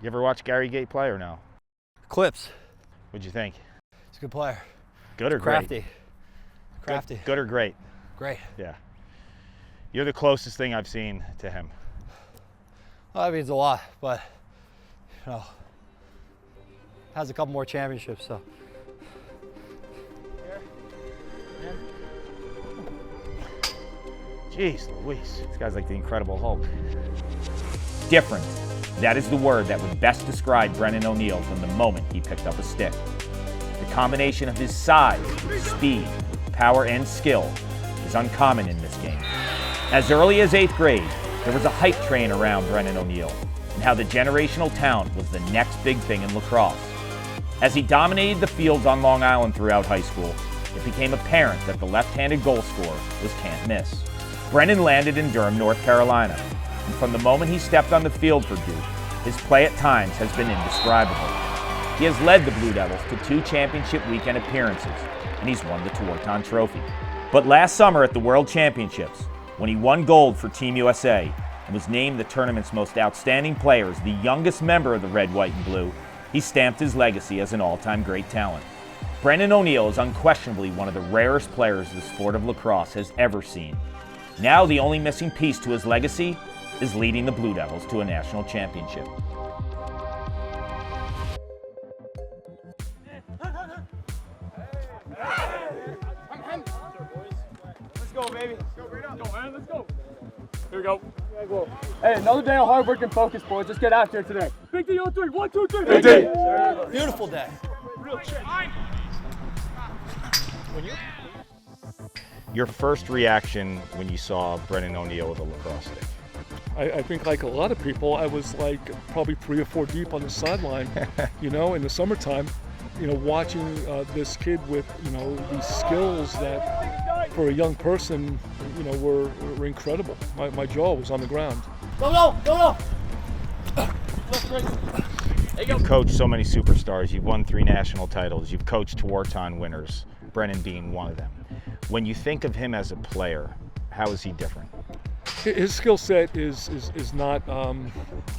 You ever watch Gary Gate play or no? Clips. What'd you think? He's a good player. Good or Crafty. great? Crafty. Good or great? Great. Yeah. You're the closest thing I've seen to him. Well, that means a lot, but, you know, has a couple more championships, so. Jeez Louise. This guy's like the Incredible Hulk. Different. That is the word that would best describe Brennan O'Neill from the moment he picked up a stick. The combination of his size, speed, power, and skill is uncommon in this game. As early as 8th grade, there was a hype train around Brennan O'Neill and how the generational talent was the next big thing in lacrosse. As he dominated the fields on Long Island throughout high school, it became apparent that the left-handed goal scorer was can't miss. Brennan landed in Durham, North Carolina, and from the moment he stepped on the field for Duke, his play at times has been indescribable. He has led the Blue Devils to 2 championship weekend appearances, and he's won the Tewaaraton Trophy. But last summer at the World Championships, when he won gold for Team USA and was named the tournament's most outstanding player as the youngest member of the Red, White, and Blue, he stamped his legacy as an all-time great talent. Brennan O'Neill is unquestionably one of the rarest players the sport of lacrosse has ever seen. Now the only missing piece to his legacy is leading the Blue Devils to a national championship. Let's go, baby. Let's go, man. Let's go. Here we go. Hey, another day of hard work and focus, boys. Let's get after it today. Big D on 3. 1, 2, 3. Big D. Beautiful day. Real shit. Your first reaction when you saw Brennan O'Neill with a lacrosse stick? I think like a lot of people, I was like probably 3 or 4 deep on the sideline, you know, in the summertime, you know, watching this kid with, you know, these skills that for a young person, you know, were incredible. My jaw was on the ground. Go! You've coached so many superstars. You've won 3 national titles. You've coached Tewaaraton winners, Brennan being one of them. When you think of him as a player, how is he different? His skill set is not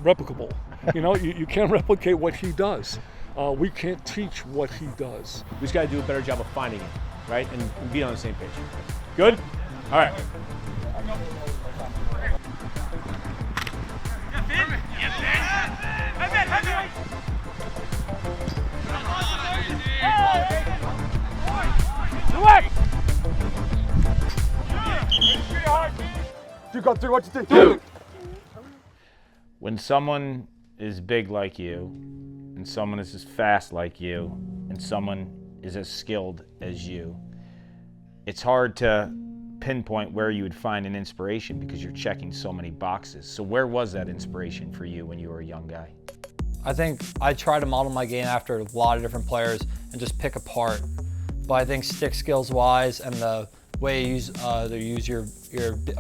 replicable. You know, you can't replicate what he does. We can't teach what he does. We just got to do a better job of finding it, right? And be on the same page. Good? All right. Duke on 3. 1, 2, 3. When someone is big like you, and someone is as fast like you, and someone is as skilled as you, it's hard to pinpoint where you would find an inspiration because you're checking so many boxes. So where was that inspiration for you when you were a young guy? I think I try to model my game after a lot of different players and just pick apart. But I think stick skills wise and the way you use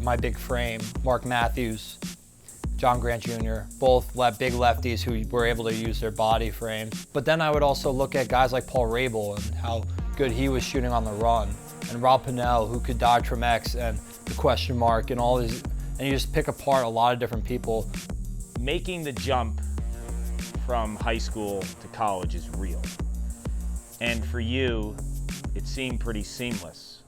my big frame, Mark Matthews, John Grant Jr., both big lefties who were able to use their body frame. But then I would also look at guys like Paul Rabel and how good he was shooting on the run, and Rob Pennell, who could dodge from X and the question mark and all these, and you just pick apart a lot of different people. Making the jump from high school to college is real. And for you, it seemed pretty seamless.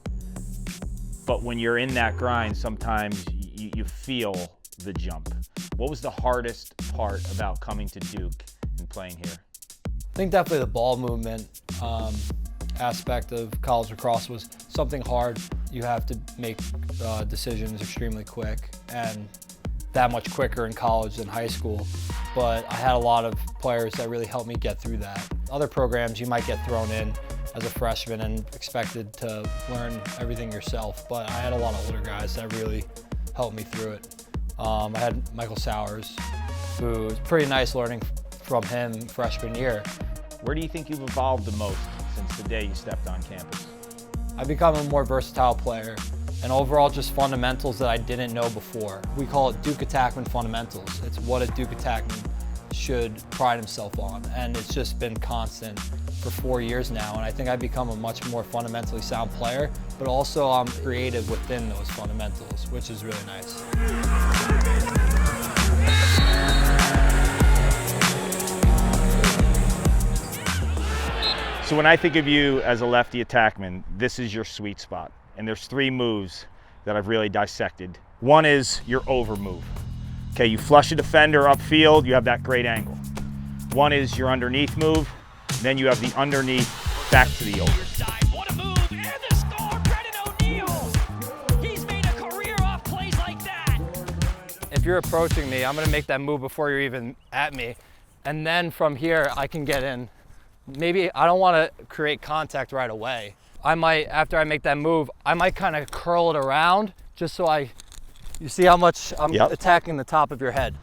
But when you're in that grind, sometimes you feel the jump. What was the hardest part about coming to Duke and playing here? I think definitely the ball movement aspect of college lacrosse was something hard. You have to make decisions extremely quick, and that much quicker in college than high school. But I had a lot of players that really helped me get through that. Other programs, you might get thrown in as a freshman and expected to learn everything yourself, but I had a lot of older guys that really helped me through it. I had Michael Sowers, who was pretty nice learning from him freshman year. Where do you think you've evolved the most since the day you stepped on campus? I've become a more versatile player, and overall just fundamentals that I didn't know before. We call it Duke attackman fundamentals. It's what a Duke attackman should pride himself on, and it's just been constant for 4 years now, and I think I've become a much more fundamentally sound player, but also I'm creative within those fundamentals, which is really nice. So when I think of you as a lefty attackman, this is your sweet spot. And there's 3 moves that I've really dissected. One is your over move. Okay, you flush a defender upfield, you have that great angle. One is your underneath move, then you have the underneath back to the over. What a move, and the score, Brennan O'Neill. He's made a career off plays like that. If you're approaching me, I'm gonna make that move before you're even at me. And then from here, I can get in. Maybe I don't wanna create contact right away. I might, after I make that move, I might kind of curl it around just so you see how much I'm attacking the top of your head.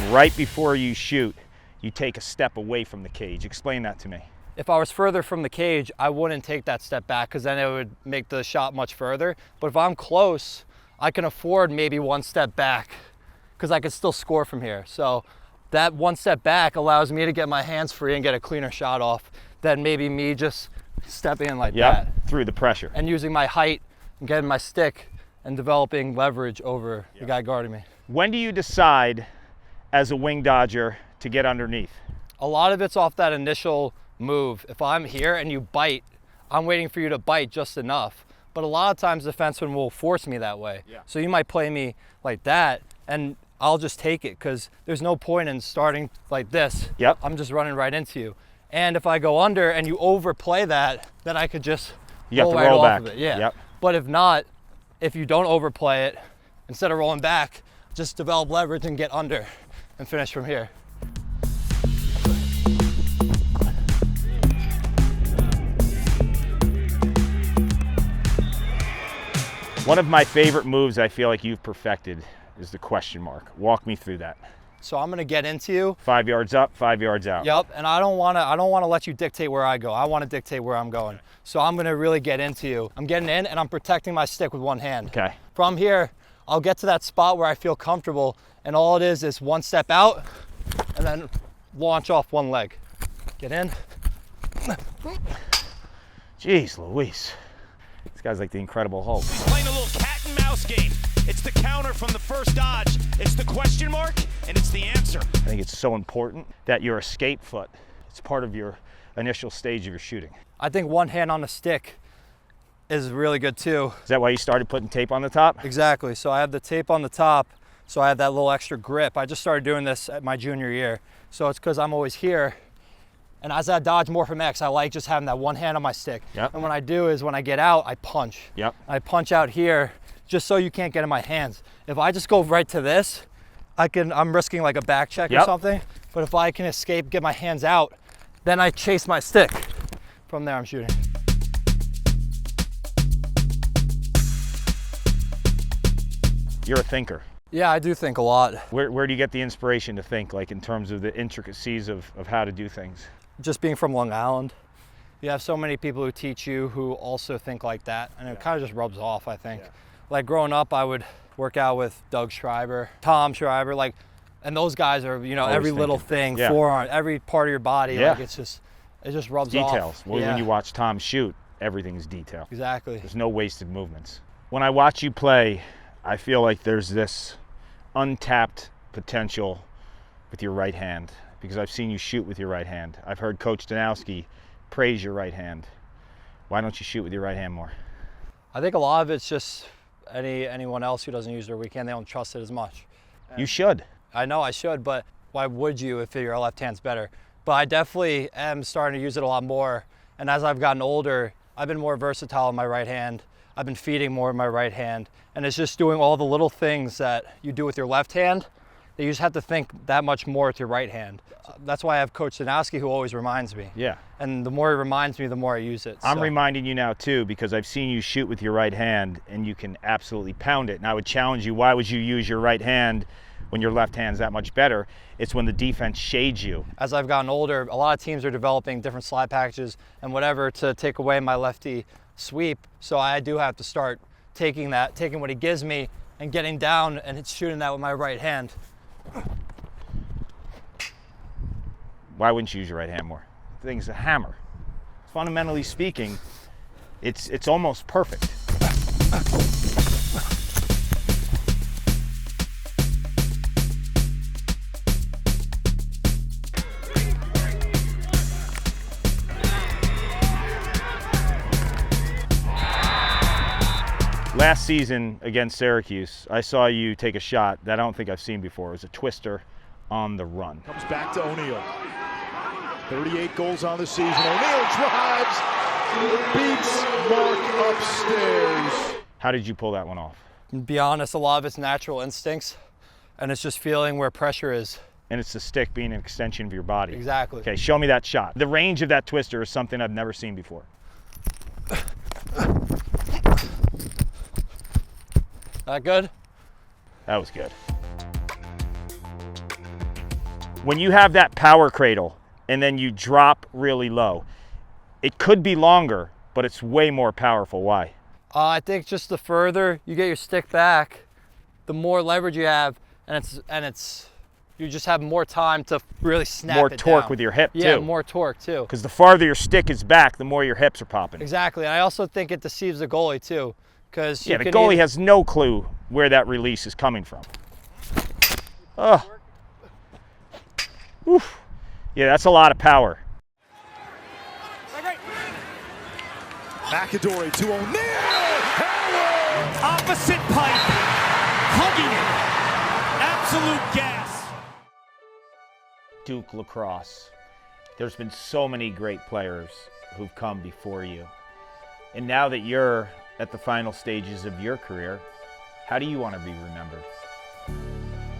Right before you shoot, you take a step away from the cage. Explain that to me. If I was further from the cage, I wouldn't take that step back because then it would make the shot much further. But if I'm close, I can afford maybe 1 step back because I can still score from here. So that 1 step back allows me to get my hands free and get a cleaner shot off than maybe me just stepping in like that. Through the pressure. And using my height and getting my stick and developing leverage over the guy guarding me. When do you decide as a wing dodger to get underneath? A lot of it's off that initial move. If I'm here and you bite, I'm waiting for you to bite just enough. But a lot of times the defenseman will force me that way. Yeah. So you might play me like that and I'll just take it because there's no point in starting like this. Yep. I'm just running right into you. And if I go under and you overplay that, then I could just roll right off back. of it. Yeah. Yep. But if not, if you don't overplay it, instead of rolling back, just develop leverage and get under and finish from here. One of my favorite moves I feel like you've perfected is the question mark. Walk me through that. So I'm gonna get into you. 5 yards up, 5 yards out. Yep, and I don't wanna let you dictate where I go. I wanna dictate where I'm going. So I'm gonna really get into you. I'm getting in and I'm protecting my stick with 1 hand. Okay. From here, I'll get to that spot where I feel comfortable and all it is 1 step out and then launch off 1 leg. Get in. Jeez Louise. This guy's like the Incredible Hulk. Playing a little cat and mouse game. It's the counter from the first dodge. It's the question mark, and it's the answer. I think it's so important that your escape foot, it's part of your initial stage of your shooting. I think 1 hand on the stick is really good too. Is that why you started putting tape on the top? Exactly. So I have the tape on the top, so I have that little extra grip. I just started doing this at my junior year. So it's because I'm always here. And as I dodge more from X, I like just having that 1 hand on my stick. Yep. And what I do is when I get out, I punch. Yep. I punch out here just so you can't get in my hands. If I just go right to this, I'm risking like a back check or something. But if I can escape, get my hands out, then I chase my stick. From there, I'm shooting. You're a thinker. Yeah, I do think a lot. Where do you get the inspiration to think, like in terms of the intricacies of how to do things? Just being from Long Island, you have so many people who teach you who also think like that, and it kind of just rubs off, I think. Like growing up, I would work out with Doug Schreiber, Tom Schreiber, like, and those guys are, you know, Always every little thinking. thing, forearm, every part of your body, like it just rubs off. Details. Well, when you watch Tom shoot, everything's detail. Exactly. There's no wasted movements. When I watch you play, I feel like there's this untapped potential with your right hand because I've seen you shoot with your right hand. I've heard Coach Danowski praise your right hand. Why don't you shoot with your right hand more? I think a lot of it's just anyone else who doesn't use their weak hand, they don't trust it as much. You should. I know I should, but why would you if your left hand's better? But I definitely am starting to use it a lot more. And as I've gotten older, I've been more versatile in my right hand. I've been feeding more in my right hand. And it's just doing all the little things that you do with your left hand that you just have to think that much more with your right hand. That's why I have Coach Danowski who always reminds me. Yeah. And the more he reminds me, the more I use it. I'm reminding you now too because I've seen you shoot with your right hand and you can absolutely pound it. And I would challenge you, why would you use your right hand when your left hand's that much better? It's when the defense shades you. As I've gotten older, a lot of teams are developing different slide packages and whatever to take away my lefty sweep. So I do have to start taking what he gives me and getting down and shooting that with my right hand. Why wouldn't you use your right hand more? The thing's a hammer. Fundamentally speaking, it's almost perfect. Last season against Syracuse, I saw you take a shot that I don't think I've seen before. It was a twister on the run. Comes back to O'Neill. 38 goals on the season. O'Neill drives, beats Mark upstairs. How did you pull that one off? To be honest, a lot of it's natural instincts, and it's just feeling where pressure is. And it's the stick being an extension of your body. Exactly. Okay, show me that shot. The range of that twister is something I've never seen before. That good? That was good. When you have that power cradle and then you drop really low, it could be longer, but it's way more powerful. Why? I think just the further you get your stick back, the more leverage you have, and you just have more time to really snap More it torque down. with your hip, Yeah, too. more torque too. Because the farther your stick is back, the more your hips are popping. Exactly, and I also think it deceives the goalie too, because Yeah, the goalie has no clue where that release is coming from. Oh. Oof. Yeah, that's a lot of power. McAdory to O'Neill. Howard! Opposite pipe, hugging it. Absolute gas. Duke lacrosse. There's been so many great players who've come before you. And now that you're at the final stages of your career, how do you want to be remembered?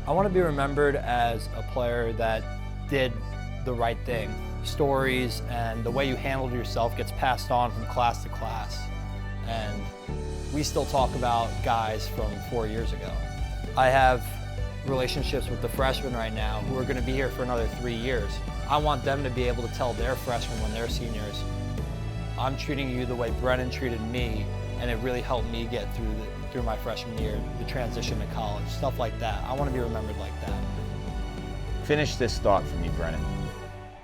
I want to be remembered as a player that did the right thing. Stories and the way you handled yourself gets passed on from class to class. And we still talk about guys from 4 years ago. I have relationships with the freshmen right now who are going to be here for another 3 years. I want them to be able to tell their freshmen when they're seniors, I'm treating you the way Brennan treated me, and it really helped me get through my freshman year, the transition to college, stuff like that. I want to be remembered like that. Finish this thought for me, Brennan.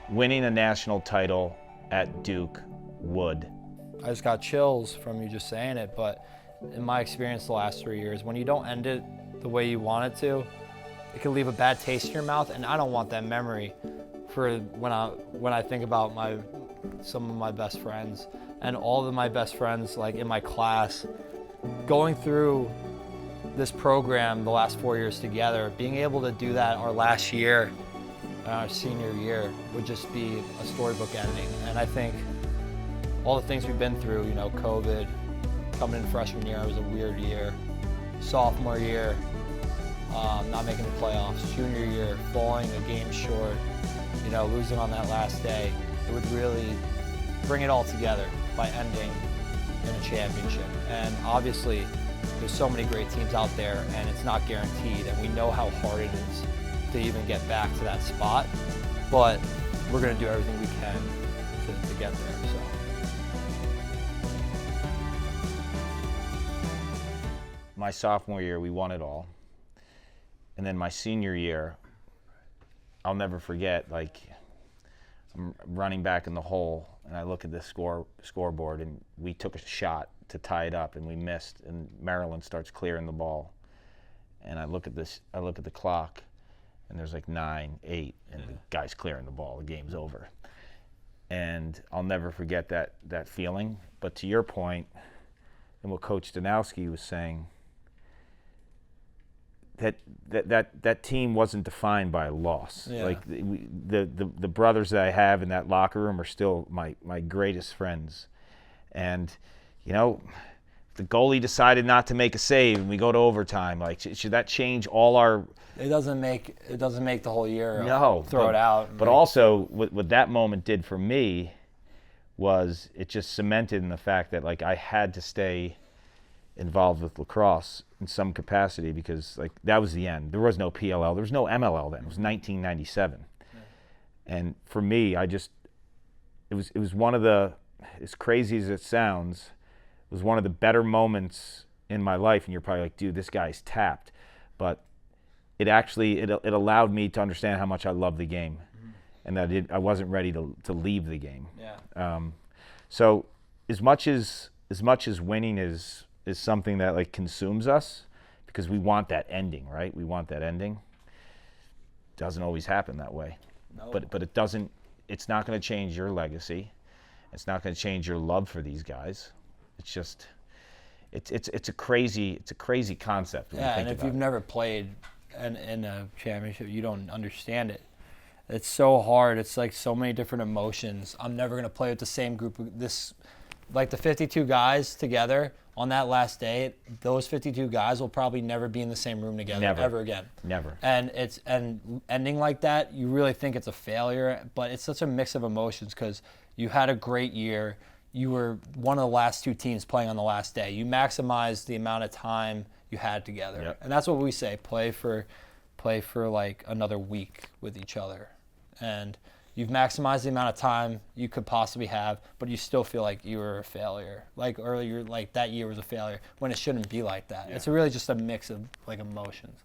Winning a national title at Duke would. I just got chills from you just saying it, but in my experience the last 3 years, when you don't end it the way you want it to, it can leave a bad taste in your mouth, and I don't want that memory for when I think about some of my best friends and all of my best friends like in my class going through this program the last 4 years together. Being able to do that our last year, our senior year, would just be a storybook ending. And I think all the things we've been through, you know, COVID, coming in freshman year, it was a weird year. Sophomore year, not making the playoffs. Junior year, falling a game short, you know, losing on that last day. It would really bring it all together by ending in a championship. And obviously, there's so many great teams out there, and it's not guaranteed, and we know how hard it is to even get back to that spot, but we're going to do everything we can to get there. So. My sophomore year, we won it all. And then my senior year, I'll never forget, like, I'm running back in the hole, and I look at the scoreboard, and we took a shot to tie it up, and we missed, and Maryland starts clearing the ball. And I look at the clock, and there's like 9, 8, and the guy's clearing the ball. The game's over. And I'll never forget that feeling. But to your point, and what Coach Stanowski was saying, that team wasn't defined by a loss. Yeah. Like the brothers that I have in that locker room are still my greatest friends. And you know, if the goalie decided not to make a save and we go to overtime, like should that change all our? It doesn't make the whole year. No, throw it out. But also, what that moment did for me was it just cemented in the fact that like I had to stay involved with lacrosse in some capacity, because like that was the end. There was no PLL, there was no MLL then. It was 1997, and for me, it was one of the, as crazy as it sounds, it was one of the better moments in my life. And you're probably like, dude, this guy's tapped, but it actually it allowed me to understand how much I love the game, and that I wasn't ready to leave the game. Yeah. So as much as winning is something that like consumes us, because we want that ending, right? We want that ending. Doesn't always happen that way. No. But it doesn't. It's not going to change your legacy. It's not going to change your love for these guys. It's just, it's a crazy concept. When you Yeah, think and if about you've it. never played in a championship, you don't understand it. It's so hard. It's like so many different emotions. I'm never gonna play with the same group. Like the 52 guys together on that last day. Those 52 guys will probably never be in the same room together ever again. Never. And ending like that, you really think it's a failure. But it's such a mix of emotions because you had a great year. You were one of the last two teams playing on the last day. You maximized the amount of time you had together. Yep. And that's what we say, play for like another week with each other. And you've maximized the amount of time you could possibly have, but you still feel like you were a failure. Like earlier, like that year was a failure when it shouldn't be like that. It's really just a mix of like emotions.